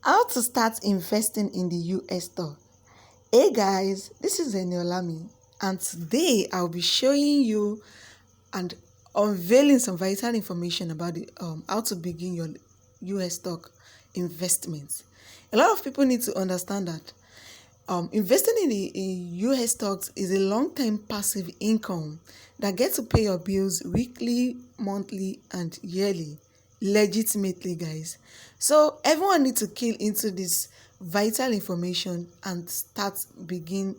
How to start investing in the US stock. Hey guys, this is Eniolami, and today I'll be showing you and unveiling some vital information about how to begin your US stock investment. A lot of people need to understand that investing in US stocks is a long-term passive income that gets to pay your bills weekly, monthly, and yearly, legitimately, guys. So everyone needs to key into this vital information and begin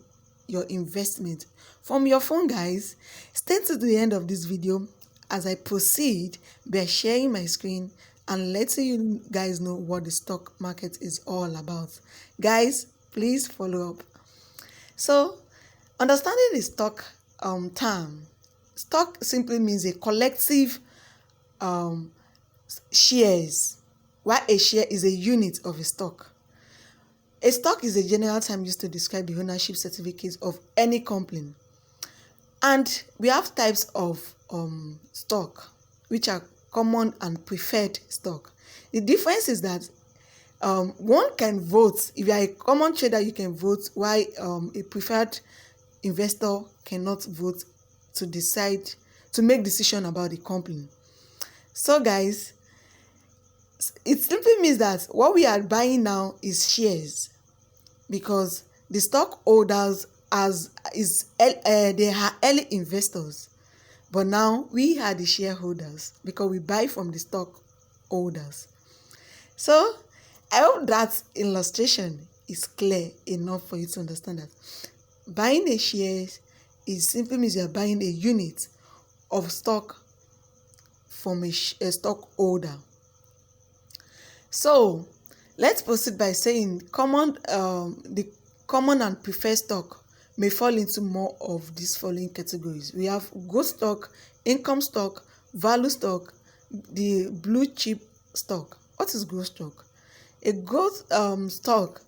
your investment from your phone, guys. Stay to the end of this video as I proceed by sharing my screen and letting you guys know what the stock market is all about. Guys, please follow up. So, understanding the stock term. Stock simply means a collective um, shares, while a share is a unit of a stock. A stock is a general term used to describe the ownership certificates of any company. And we have types of stock, which are common and preferred stock. The difference is that one can vote. If you are a common trader, you can vote, while a preferred investor cannot vote to make decision about the company. So guys, it simply means that what we are buying now is shares, because the stockholders they are early investors, but now we are the shareholders because we buy from the stockholders. So I hope that illustration is clear enough for you to understand that buying a share is simply means you are buying a unit of stock from a stockholder. So let's proceed by saying the common and preferred stock may fall into more of these following categories. We have growth stock, income stock, value stock, the blue chip stock. What is growth stock? A growth stock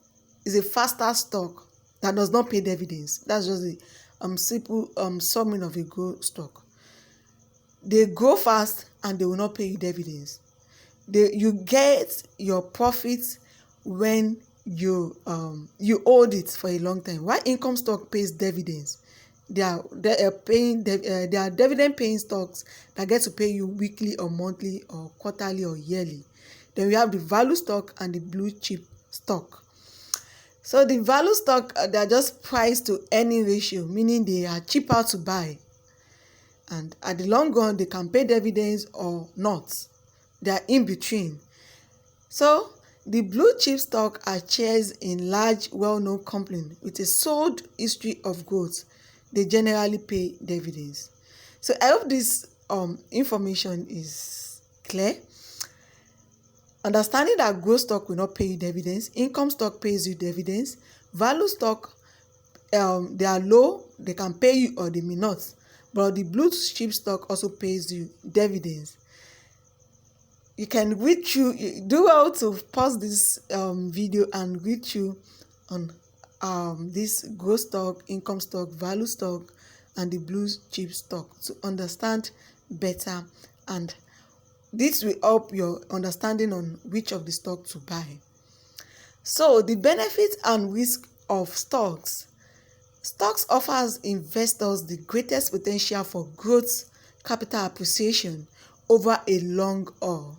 is a faster stock that does not pay dividends. That's just the simple summing of a growth stock. They grow fast and they will not pay you dividends. You get your profits when you hold it for a long time. While income stock pays dividends, they are dividend paying stocks that get to pay you weekly or monthly or quarterly or yearly. Then we have the value stock and the blue chip stock. So the value stock, they are just price to earning ratio, meaning they are cheaper to buy, and at the long run they can pay dividends or not. They are in between. So the blue chip stock are shares in large, well-known companies with a solid history of growth. They generally pay dividends. So I hope this information is clear. Understanding that growth stock will not pay you dividends, income stock pays you dividends, value stock, they are low, they can pay you or they may not. But the blue chip stock also pays you dividends. You can read through, do well to pause this video and read through on this growth stock, income stock, value stock, and the blue chip stock to understand better, and this will help your understanding on which of the stock to buy. So the benefits and risk of stocks. Stocks offers investors the greatest potential for growth, capital appreciation over a long haul.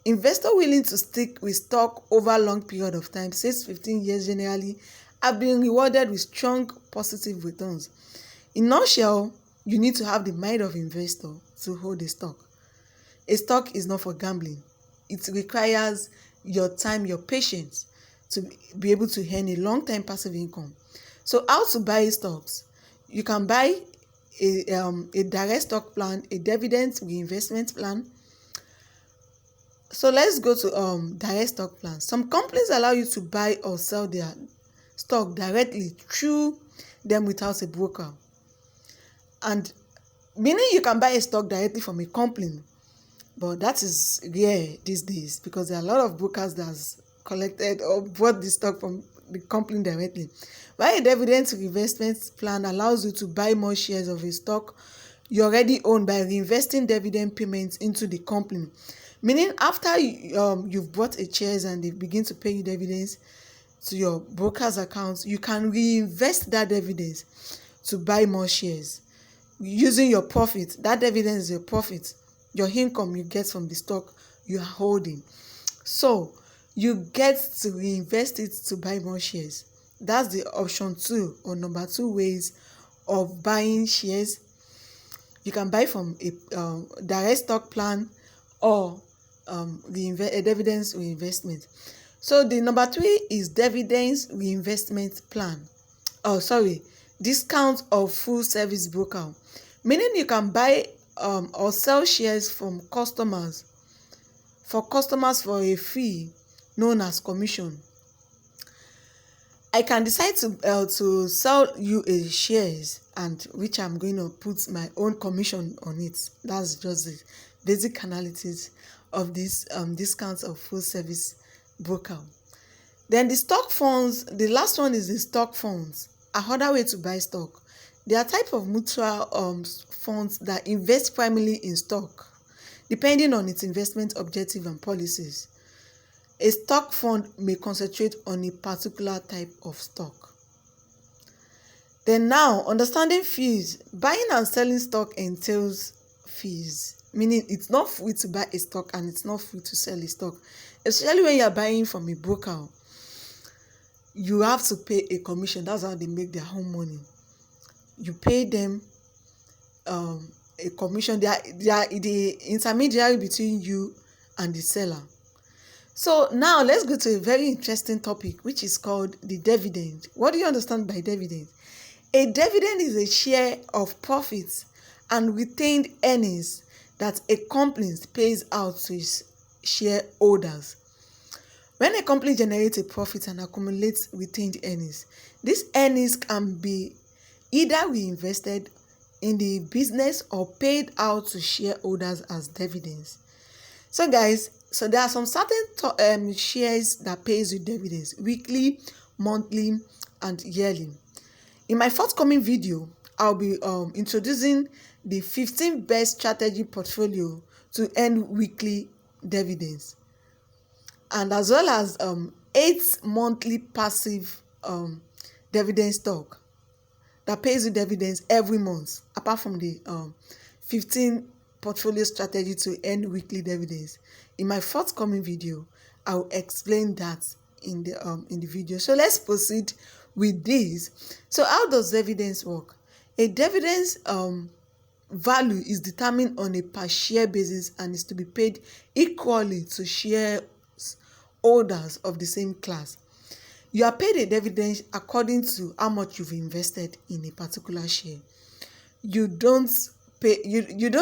Investors willing to stick with stock over a long period of time, 6 to 15 years generally, have been rewarded with strong positive returns. In a nutshell, you need to have the mind of investor to hold a stock. A stock is not for gambling. It requires your time, your patience to be able to earn a long-term passive income. So how to buy stocks? You can buy a direct stock plan, a dividend reinvestment plan. So let's go to direct stock plans. Some companies allow you to buy or sell their stock directly through them without a broker. And meaning you can buy a stock directly from a company. But that is rare these days because there are a lot of brokers that has collected or bought the stock from the company directly. While a dividend reinvestment plan allows you to buy more shares of a stock you already own by reinvesting dividend payments into the company. Meaning after you've bought a shares and they begin to pay you dividends to your broker's account, you can reinvest that dividends to buy more shares using your profit. That dividend is your profit, your income you get from the stock you are holding. So you get to reinvest it to buy more shares. That's the option 2 or number 2 ways of buying shares. You can buy from a direct stock plan or a dividends reinvestment. So the number 3 is dividends reinvestment plan. Discount of full service broker. Meaning you can buy or sell shares from customers for a fee known as commission. I can decide to sell you a shares, and which I'm going to put my own commission on it. That's just the basic analysis of this discounts of full service broker. Then the stock funds, the last one is the stock funds. Another way to buy stock. There are type of mutual funds that invest primarily in stock, depending on its investment objective and policies. A stock fund may concentrate on a particular type of stock. Then now, understanding fees. Buying and selling stock entails fees, meaning it's not free to buy a stock and it's not free to sell a stock. Especially when you're buying from a broker, you have to pay a commission. That's how they make their own money. You pay them a commission. They are the intermediary between you and the seller. So now let's go to a very interesting topic, which is called the dividend. What do you understand by dividend? A dividend is a share of profits and retained earnings that a company pays out to its shareholders. When a company generates a profit and accumulates retained earnings, these earnings can be either reinvested in the business or paid out to shareholders as dividends. So guys, there are some certain shares that pays you dividends: weekly, monthly, and yearly. In my forthcoming video, I'll be introducing the 15 best strategy portfolio to earn weekly dividends, and as well as 8 monthly passive dividend stock that pays you dividends every month, apart from the 15 portfolio strategy to earn weekly dividends. In my forthcoming video, I'll explain that in the video. So let's proceed with this. So how does dividends work? A dividends value is determined on a per share basis and is to be paid equally to shareholders of the same class. You are paid a dividend according to how much you've invested in a particular share. You don't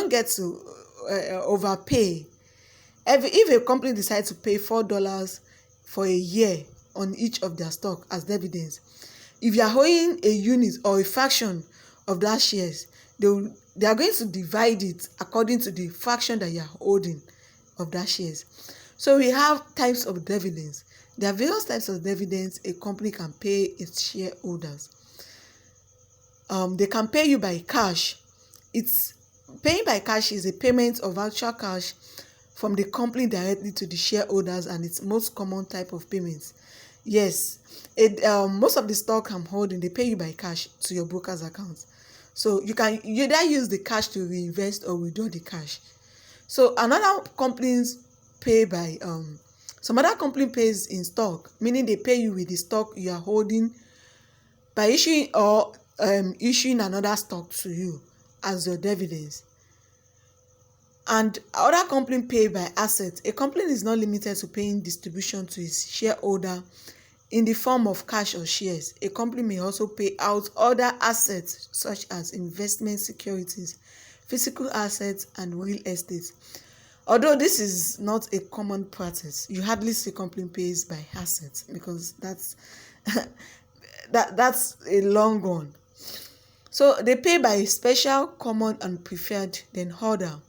get to overpay. If a company decides to pay $4 for a year on each of their stock as dividends, if you are holding a unit or a fraction of that shares, they are going to divide it according to the fraction that you are holding of that shares. So we have types of dividends. There are various types of dividends a company can pay its shareholders. They can pay you by cash. Paying by cash is a payment of actual cash from the company directly to the shareholders, and it's most common type of payments. Yes, most of the stock I'm holding, they pay you by cash to your broker's account. So you can either use the cash to reinvest or withdraw the cash. So another companies pay by some other company pays in stock, meaning they pay you with the stock you are holding by issuing another stock to you as your dividends. And other company pay by assets. A company is not limited to paying distribution to its shareholder in the form of cash or shares. A company may also pay out other assets such as investment securities, physical assets, and real estate. Although this is not a common practice, you hardly see company pays by assets because that's that's a long one. So they pay by special, common, and preferred, then order.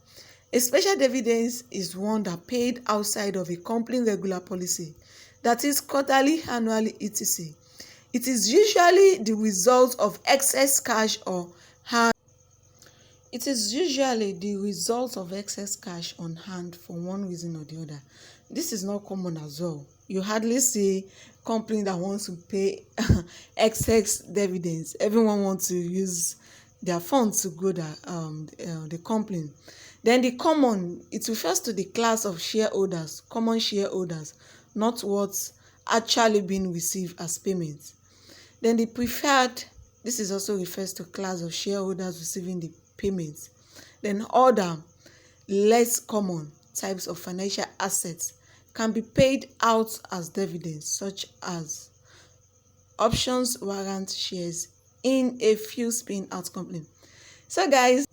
A special dividend is one that paid outside of a company regular policy, that is quarterly, annually, etc. It is usually the result of excess cash or It is usually the result of excess cash on hand for one reason or the other. This is not common as well. You hardly see company that wants to pay excess dividends. Everyone wants to use their funds to grow the company. Then the common, it refers to the class of shareholders, common shareholders, not what's actually being received as payment. Then the preferred, this is also refers to class of shareholders receiving the payments. Then other, less common types of financial assets can be paid out as dividends, such as options, warrant shares in a few spin-out company. So guys,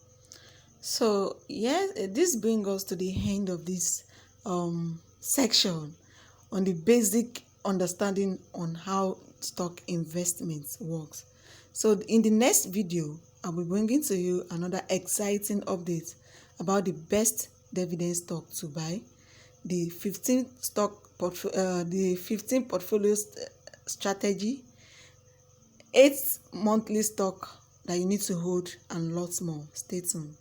this brings us to the end of this section on the basic understanding on how stock investments works. So in the next video, I'll be bringing to you another exciting update about the best dividend stock to buy, the 15 portfolio strategy, 8 monthly stock that you need to hold, and lots more. Stay tuned.